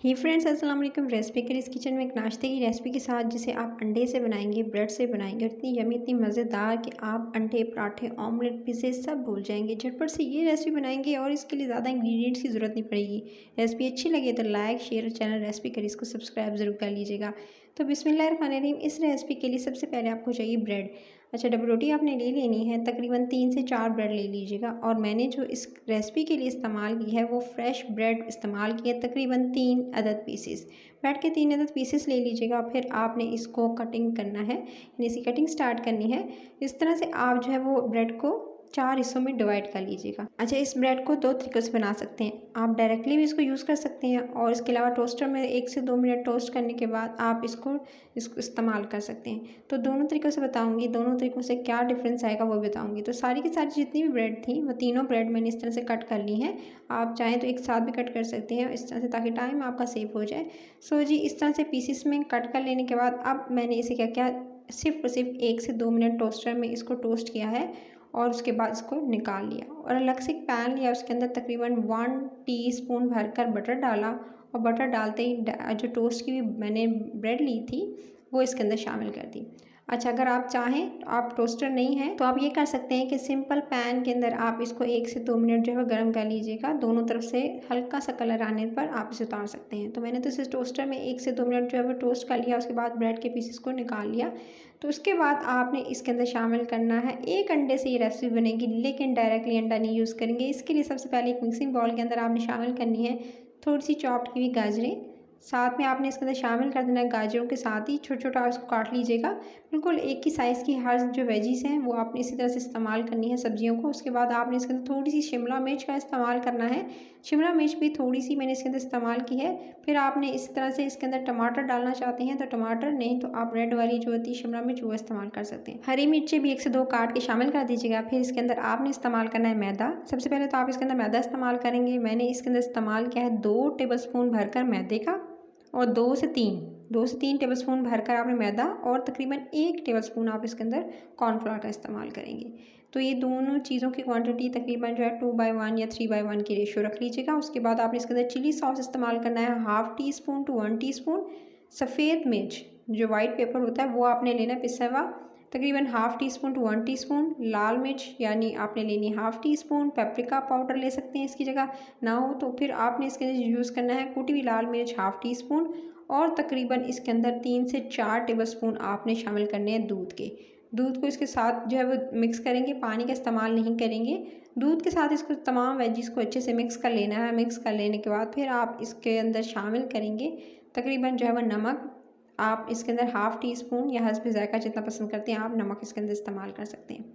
ही friends, अस्सलाम वालेकुम। Recipe करी इस किचन में एक नाश्ते की रेसिपी के साथ जिसे आप अंडे से बनाएंगे, ब्रेड से बनाएंगे और इतनी यमी इतनी मज़ेदार कि आप अंडे पराठे ऑमलेट पिज़्ज़े सब भूल जाएंगे। झटपट से ये रेसिपी बनाएंगे और इसके लिए ज़्यादा इंग्रेडिएंट्स की ज़रूरत नहीं पड़ेगी। रेसिपी अच्छी लगे तो लाइक शेयर और चैनल रेसिपी करी इसको सब्सक्राइब ज़रूर कर लीजिएगा। तो बिस्मिल्लाहिर्रहमानिर्रहीम। इस रेसिपी के लिए सबसे पहले आपको चाहिए ब्रेड। अच्छा, डबल रोटी आपने ले लेनी है, तकरीबन 3 से 4 ब्रेड ले लीजिएगा। और मैंने जो इस रेसिपी के लिए इस्तेमाल की है वो फ्रेश ब्रेड इस्तेमाल की है, तकरीबन 3 अदद पीसेस। ब्रेड के 3 अदद पीसेस ले लीजिएगा। फिर आपने इसको कटिंग करना है, यानी इसकी कटिंग स्टार्ट करनी है। इस तरह से आप जो है वो ब्रेड को 4 हिस्सों में डिवाइड कर लीजिएगा। अच्छा, इस ब्रेड को 2 तरीक़ों से बना सकते हैं। आप डायरेक्टली भी इसको यूज़ कर सकते हैं और इसके अलावा टोस्टर में 1 से 2 मिनट टोस्ट करने के बाद आप इसको इस्तेमाल कर सकते हैं। तो दोनों तरीक़ों से बताऊँगी, दोनों तरीक़ों से क्या डिफ़रेंस आएगा वो बताऊँगी। तो सारी की सारी जितनी भी ब्रेड थी वो तीनों ब्रेड मैंने इस तरह से कट कर ली हैं। आप चाहें तो एक साथ भी कट कर सकते हैं इस तरह से, ताकि टाइम आपका सेव हो जाए। सो जी, इस तरह से पीसेस में कट कर लेने के बाद अब मैंने इसे क्या किया, सिर्फ और सिर्फ 1 से 2 मिनट टोस्टर में इसको टोस्ट किया है और उसके बाद इसको निकाल लिया और अलग से एक पैन लिया। उसके अंदर तकरीबन 1 टीस्पून भरकर बटर डाला और बटर डालते ही जो टोस्ट की भी मैंने ब्रेड ली थी वो इसके अंदर शामिल कर दी। अच्छा, अगर आप चाहें तो आप टोस्टर नहीं है तो आप ये कर सकते हैं कि सिंपल पैन के अंदर आप इसको 1 से 2 मिनट जो है गर्म कर लीजिएगा। दोनों तरफ से हल्का सा कलर आने पर आप इसे उतार सकते हैं। तो मैंने तो इसे टोस्टर में 1 से 2 मिनट जो है वो टोस्ट कर लिया। उसके बाद ब्रेड के पीसेस को निकाल लिया। तो उसके बाद आपने इसके अंदर शामिल करना है, एक अंडे से ये रेसिपी बनेगी लेकिन डायरेक्टली अंडा नहीं यूज़ करेंगे। इसके लिए सबसे पहले एक मिक्सिंग बाउल के अंदर आपने शामिल करनी है थोड़ी सी चॉप्ड की हुई गाजरें। साथ में आपने इसके अंदर शामिल कर देना है गाजरों के साथ ही छोटा छोटा इसको काट लीजिएगा। बिल्कुल एक ही साइज़ की हर जो वेजीज हैं वो आपने इसी तरह से इस्तेमाल करनी है सब्जियों को। उसके बाद आपने इसके अंदर थोड़ी सी शिमला मिर्च का इस्तेमाल करना है। शिमला मिर्च भी थोड़ी सी मैंने इसके अंदर इस्तेमाल की है। फिर आपने इस तरह से इसके अंदर टमाटर डालना चाहते हैं तो टमाटर, नहीं तो आप रेड वाली जो होती है शिमला मिर्च वो इस्तेमाल कर सकते हैं। हरी मिर्चें भी 1 से 2 काट के शामिल कर दीजिएगा। फिर इसके अंदर आपने इस्तेमाल करना है मैदा। सबसे पहले तो आप इसके अंदर मैदा इस्तेमाल करेंगे। मैंने इसके अंदर इस्तेमाल किया है 2 टेबलस्पून भरकर मैदे का और 2 से 3 टेबलस्पून भरकर आपने मैदा और तकरीबन 1 टेबलस्पून आप इसके अंदर कॉर्नफ्लोर का इस्तेमाल करेंगे। तो ये दोनों चीज़ों की क्वांटिटी तकरीबन जो है 2/1 या 3/1 की रेशियो रख लीजिएगा। उसके बाद आपने इसके अंदर चिली सॉस इस्तेमाल करना है, half teaspoon to 1 teaspoon. सफ़ेद मिर्च जो वाइट पेपर होता है वो आपने लेना है पिसा हुआ, तकरीबन half teaspoon to 1 teaspoon. लाल मिर्च यानी आपने लेनी है half teaspoon. Paprika powder ले सकते हैं इसकी जगह, ना हो तो फिर आपने इसके अंदर यूज़ करना है कुटी हुई लाल मिर्च हाफ़ टी स्पून। और तकरीबन इसके अंदर 3 से 4 टेबलस्पून आपने शामिल करने हैं दूध के। दूध को इसके साथ जो है वो मिक्स करेंगे, पानी का इस्तेमाल नहीं करेंगे। दूध के साथ इसको तमाम वेजिस को अच्छे से मिक्स कर लेना है। मिक्स कर लेने के बाद फिर आप इसके अंदर शामिल करेंगे तकरीबन जो है वो नमक। आप इसके अंदर हाफ़ टी स्पून या हस्ब ज़ायक़ा जितना पसंद करते हैं आप नमक इसके अंदर इस्तेमाल कर सकते हैं।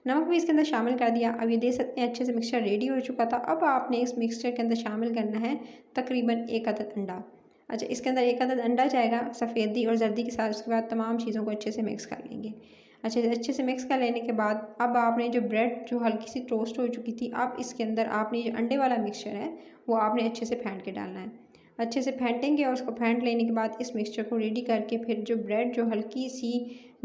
नमक भी इसके अंदर शामिल कर दिया। अब ये दे सकते हैं अच्छे से मिक्सचर रेडी हो चुका था। अब आपने इस मिक्सचर के अंदर शामिल करना है तकरीबन 1 अदद अंडा। अच्छा, इसके अंदर 1 अदद अंडा जाएगा सफ़ेदी और जर्दी के साथ। उसके बाद तमाम चीज़ों को अच्छे से मिक्स कर लेंगे। अच्छे से मिक्स कर लेने के बाद अब आपने जो ब्रेड जो हल्की सी टोस्ट हो चुकी थी, अब इसके अंदर आपने जो अंडे वाला मिक्सचर है वो आपने अच्छे से फेंट के डालना है। अच्छे से फेंटेंगे और उसको फेंट लेने के बाद इस मिक्सचर को रेडी करके फिर जो ब्रेड जो हल्की सी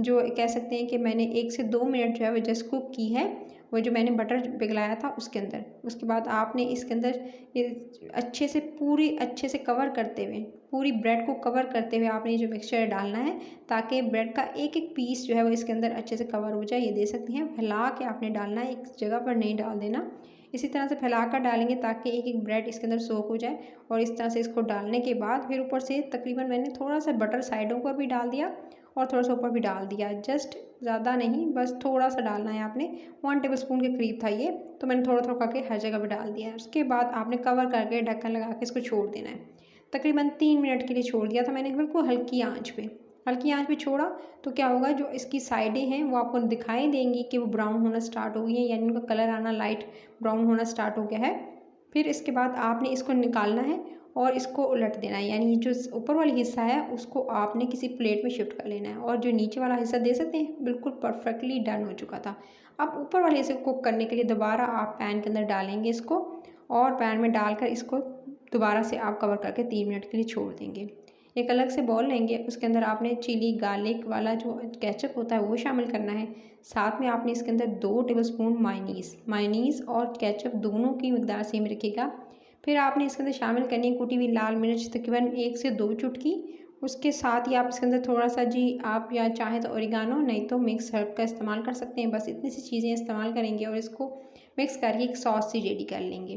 जो कह सकते हैं कि मैंने 1 से 2 मिनट जो है वो जस्ट कुक की है, वो जो मैंने बटर पिघलाया था उसके अंदर। उसके बाद आपने इसके अंदर ये अच्छे से कवर करते हुए, पूरी ब्रेड को कवर करते हुए आपने ये जो मिक्सचर डालना है, ताकि ब्रेड का एक एक पीस जो है वो इसके अंदर अच्छे से कवर हो जाए। ये दे सकते हैं फैला के आपने डालना है, एक जगह पर नहीं डाल देना। इसी तरह से फैला कर डालेंगे ताकि एक एक ब्रेड इसके अंदर सोक हो जाए। और इस तरह से इसको डालने के बाद फिर ऊपर से तकरीबन मैंने थोड़ा सा बटर साइडों पर भी डाल दिया और थोड़ा सा ऊपर भी डाल दिया। जस्ट ज़्यादा नहीं, बस थोड़ा सा डालना है आपने। 1 टेबलस्पून के करीब था ये, तो मैंने थोड़ा थोड़ा करके हर जगह पे डाल दिया है। उसके बाद आपने कवर करके ढक्कन लगा के इसको छोड़ देना है। तकरीबन 3 मिनट के लिए छोड़ दिया था मैंने, बिल्कुल हल्की आंच पे छोड़ा। तो क्या होगा, जो इसकी साइडें हैं वो आपको दिखाई देंगी कि वो ब्राउन होना स्टार्ट हो गई है, यानी उनका कलर आना लाइट ब्राउन होना स्टार्ट हो गया है। फिर इसके बाद आपने इसको निकालना है और इसको उलट देना है, यानी जो ऊपर वाली हिस्सा है उसको आपने किसी प्लेट में शिफ्ट कर लेना है। और जो नीचे वाला हिस्सा दे सकते हैं बिल्कुल परफेक्टली डन हो चुका था। अब ऊपर वाले हिस्से को कुक करने के लिए दोबारा आप पैन के अंदर डालेंगे इसको, और पैन में डालकर इसको दोबारा से आप कवर करके 3 मिनट के लिए छोड़ देंगे। एक अलग से बॉल लेंगे, उसके अंदर आपने चिली गार्लिक वाला जो केचप होता है वो शामिल करना है। साथ में आपने इसके अंदर 2 टेबलस्पून मायोनीज़ और केचप दोनों की मिकदार सेम रखिएगा। फिर आपने इसके अंदर शामिल करनी है कुटी हुई लाल मिर्च तकरीबन 1 से 2 चुटकी। उसके साथ ही आप इसके अंदर थोड़ा-सा जी आप या चाहें तो ओरिगानो नहीं तो मिक्स हर्ब का इस्तेमाल कर सकते हैं। बस इतनी सी चीज़ें इस्तेमाल करेंगे और इसको मिक्स करके एक सॉस सी रेडी कर लेंगे।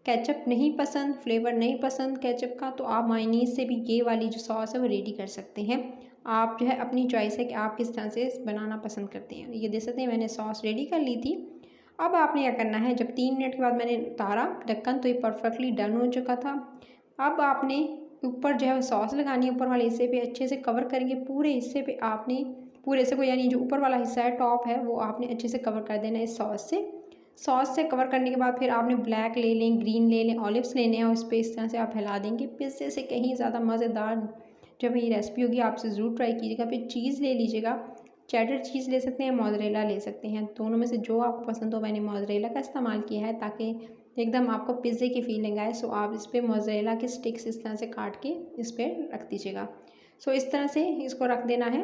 केचप नहीं पसंद, फ्लेवर नहीं पसंद केचप का, तो आप मायोनीज़ से भी ये वाली जो सॉस है वो रेडी कर सकते हैं। आप जो है अपनी चॉइस है कि आप किस तरह से बनाना पसंद करते हैं। ये देख सकते हैं मैंने सॉस रेडी कर ली थी। अब आपने क्या करना है, जब 3 मिनट के बाद मैंने उतारा ढक्कन तो ये परफेक्टली डन हो चुका था। अब आपने ऊपर जो है वो सॉस लगानी है, ऊपर वाले हिस्से पे अच्छे से कवर करेंगे। पूरे हिस्से पे आपने पूरे हिस्से को यानी जो ऊपर वाला हिस्सा है टॉप है वो आपने अच्छे से कवर कर देना है इस सॉस से। सॉस से कवर करने के बाद फिर आपने ब्लैक ले लें, ग्रीन ले लें, ऑलिव्स लेने हैं और उस पे इस तरह से आप फैला देंगे। पिज़्ज़े से कहीं ज़्यादा मज़ेदार जब ये रेसिपी होगी आपसे ज़रूर ट्राई कीजिएगा। फिर चीज़ ले लीजिएगा, चेडर चीज़ ले सकते हैं, मोज़रेला ले सकते हैं। दोनों में से जो आपको पसंद हो, मैंने मोज़रेला का इस्तेमाल किया है ताकि एकदम आपको पिज़्ज़े की फीलिंग आए। सो आप इस पे मोज़रेला के स्टिक्स इस तरह से काट के इस पे रख दीजिएगा। सो इस तरह से इसको रख देना है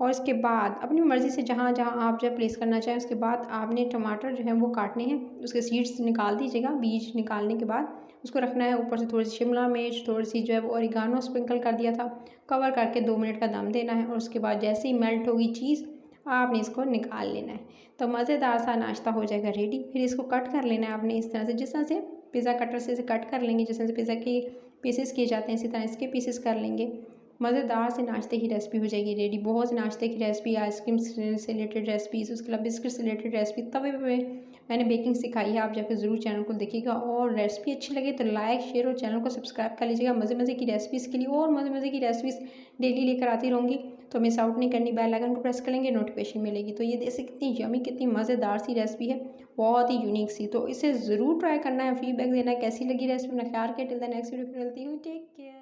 और इसके बाद अपनी मर्ज़ी से जहाँ-जहाँ आप जब प्लेस करना चाहें उसके बाद आपने टमाटर जो है वो काटने हैं। उसके सीड्स निकाल दीजिएगा, बीज निकालने के बाद उसको रखना है। ऊपर से थोड़ी-सी शिमला मिर्च, थोड़ी-सी जो है वो ओरिगानो स्प्रिंकल कर दिया था। कवर करके 2 मिनट का दम देना है और उसके बाद जैसे ही मेल्ट होगी चीज़ आपने इसको निकाल लेना है। तो मज़ेदार सा नाश्ता हो जाएगा रेडी। फिर इसको कट कर लेना है आपने इस तरह से, जिस तरह से पिज़्ज़ा कटर से इसे कट कर लेंगे, जिस तरह से पिज़्ज़ा के पीसेस किए जाते हैं इसी तरह इसके पीसेस कर लेंगे। मज़ेदार से नाश्ते की रेसिपी हो जाएगी रेडी। बहुत से नाश्ते की रेसिपी, आइसक्रीम से रिलेटेड रेसिपीज़, उसके अलावा बिस्किट से रिलेटेड रेसिपी तवे पे मैंने बेकिंग सिखाई है। आप जाकर ज़रूर चैनल को देखिएगा और रेसिपी अच्छी लगे तो लाइक, शेयर और चैनल को सब्सक्राइब कर लीजिएगा। मज़े-मज़े की रेसिपीज़ के लिए और मज़े-मज़े की रेसिपीज़ डेली लेकर आती रहूँगी, तो मिस आउट नहीं करनी। बेल आइकन को प्रेस कर लेंगे, नोटिफिकेशन मिलेगी। तो ये देखिए कितनी यम्मी, कितनी मज़ेदार सी रेसिपी है, बहुत ही यूनिक सी। तो इसे ज़रूर ट्राई करना है, फीडबैक देना है कैसी लगी रेसिपी। अपना ख्याल रखें। टिल द नेक्स्ट वीडियो, फिर मिलती हूँ। Take care.